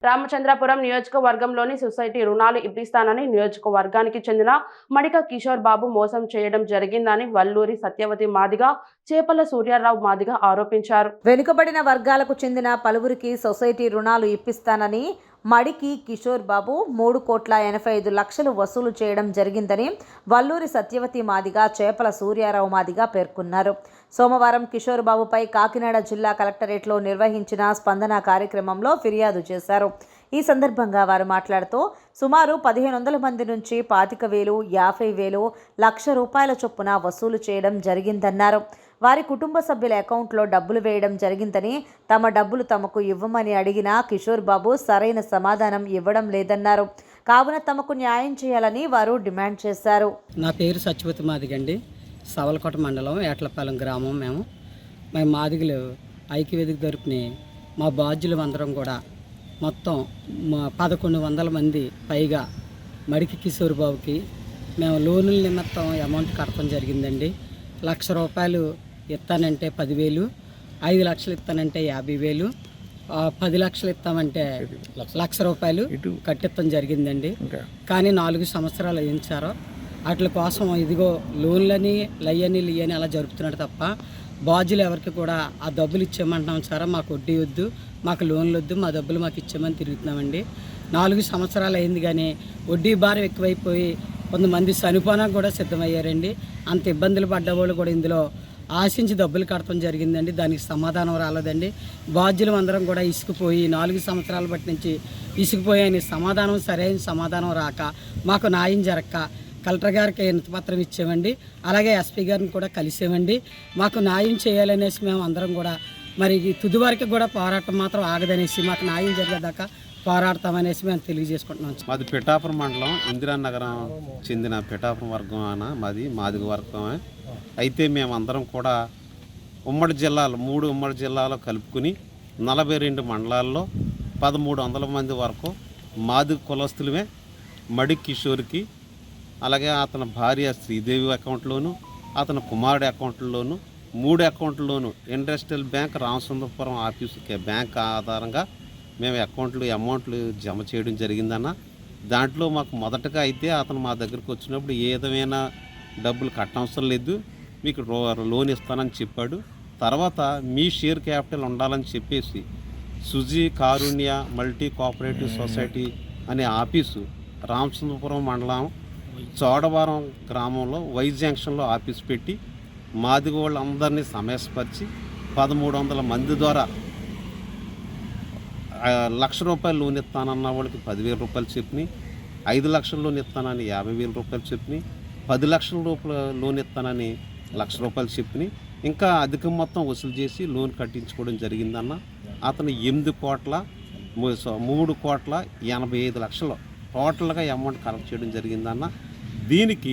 రామచంద్రపురం నియోజకవర్గంలోని సొసైటీ రుణాలు ఇప్పిస్తానని నియోజకవర్గానికి చెందిన మడిక కిషోర్ బాబు మోసం చేయడం జరిగిందని వల్లూరి సత్యవతి మాదిగ చేపల సూర్యారావు మాదిగ ఆరోపించారు. వెనుకబడిన వర్గాలకు చెందిన పలువురికి సొసైటీ రుణాలు ఇప్పిస్తానని మడికి కిషోర్ బాబు 3,85,00,000 వసూలు చేయడం జరిగిందని వల్లూరి సత్యవతి మాదిగ చేపల సూర్యారావు మాదిగ పేర్కొన్నారు. సోమవారం కిషోర్ బాబుపై కాకినాడ జిల్లా కలెక్టరేట్లో నిర్వహించిన స్పందన కార్యక్రమంలో ఫిర్యాదు చేశారు. ఈ సందర్భంగా వారు మాట్లాడుతూ సుమారు 1,500 మంది నుంచి 25,000, 50,000, ₹1,00,000 చొప్పున వసూలు చేయడం జరిగిందన్నారు. వారి కుటుంబ సభ్యుల అకౌంట్లో డబ్బులు వేయడం జరిగిందని, తమ డబ్బులు తమకు ఇవ్వమని అడిగినా కిషోర్ బాబు సరైన సమాధానం ఇవ్వడం లేదన్నారు. కావున తమకు న్యాయం చేయాలని వారు డిమాండ్ చేశారు. నా పేరు సత్యవతి మాదిగండి. సవలకోట మండలం ఏట్లపాలెం గ్రామం. మేము మాదిగలు ఐక్యవేదిక తరపున మా బాధ్యులు అందరం కూడా మొత్తం 1,100 మంది పైగా మడికి కిషోర్ బాబుకి మేము లోనుల నిమిత్తం అమౌంట్ కట్టడం జరిగిందండి. ₹1,00,000 ఇస్తానంటే 10,000, 5 లక్షలు ఇస్తానంటే 50,000, 10 లక్షలు ఇస్తామంటే ₹1,00,000 కట్టిస్తాం జరిగిందండి. కానీ 4 సంవత్సరాలు వేయించారు. వాటి కోసం ఇదిగో లోన్లని లయ్యని లియ్యని అలా జరుపుతున్నాడు తప్ప బాధ్యులు ఎవరికి కూడా ఆ డబ్బులు ఇచ్చేయమంటున్నాం సార్, మాకు వడ్డీ వద్దు, మాకు లోన్లు వద్దు, మా డబ్బులు మాకు ఇచ్చేయమని తిరుగుతున్నామండి. 4 సంవత్సరాలు అయింది కానీ వడ్డీ భారం ఎక్కువైపోయి కొంతమంది చనిపోవడానికి కూడా సిద్ధమయ్యారండి. అంత ఇబ్బందులు పడ్డవాళ్ళు కూడా ఇందులో ఆశించి డబ్బులు కట్టడం జరిగిందండి. దానికి సమాధానం రాలేదండి. బాధ్యులు అందరం కూడా ఇసుకుపోయి 4 సంవత్సరాల బట్టి నుంచి ఇసుకుపోయాయని సరైన సమాధానం రాక మాకు న్యాయం జరగక కలెక్టర్ గారికి వినతిపత్రం ఇచ్చామండి. అలాగే ఎస్పీ గారిని కూడా కలిసామండి. మాకు న్యాయం చేయాలనేసి మేము అందరం కూడా మరి తుది వరకు కూడా పోరాటం మాత్రం ఆగదనేసి మాకు న్యాయం జరిగేదాకా పోరాడతామనేసి మేము తెలియజేసుకుంటున్నాం. మాది పిఠాపురం మండలం ఇందిరానగరం చెందిన పిఠాపురం వర్గం మాది మాదిగ వర్గమే. అయితే మేమందరం కూడా ఉమ్మడి జిల్లాలు 3 ఉమ్మడి జిల్లాలో కలుపుకుని 42 మండలాల్లో 1,300 మంది వరకు మాదిగ కులస్తులమే మడి కిషోర్కి, అలాగే అతని భార్య శ్రీదేవి అకౌంట్లోను, అతని కుమారుడి అకౌంట్లోను, 3 అకౌంట్లోను industrial bank Ramachandrapuram office bank ఆధారంగా మేము అమౌంట్లు జమ చేయడం జరిగిందన్న. దాంట్లో మాకు మొదటగా అయితే అతను మా దగ్గరికి వచ్చినప్పుడు ఏ విధమైన డబ్బులు కట్టవసరం లేదు, మీకు లోన్ ఇస్తానని చెప్పాడు. తర్వాత మీ షేర్ క్యాపిటల్ ఉండాలని చెప్పేసి సుజీ కారుణ్య మల్టీ కోఆపరేటివ్ సొసైటీ అనే ఆఫీసు రామచంద్రపురం మండలం చోడవరం గ్రామంలో వై జంక్షన్లో ఆఫీసు పెట్టి మాదిగ వాళ్ళందరినీ సమయస్పరిచి 1,300 మంది ద్వారా ₹1,00,000 లోన్ ఇస్తానన్న వాళ్ళకి ₹10,000 చెప్పినాయి, 5 లక్షల లోన్ ఇస్తానని ₹50,000 చెప్పినాయి, 10 లక్షల లోన్ ఇస్తానని ₹1,00,000 చెప్పినాయి. ఇంకా అధిక మొత్తం వసూలు చేసి లోన్ కట్టించుకోవడం జరిగిందన్న. అతను 3,85,00,000 టోటల్గా అమౌంట్ కలెక్ట్ చేయడం జరిగిందన్న. దీనికి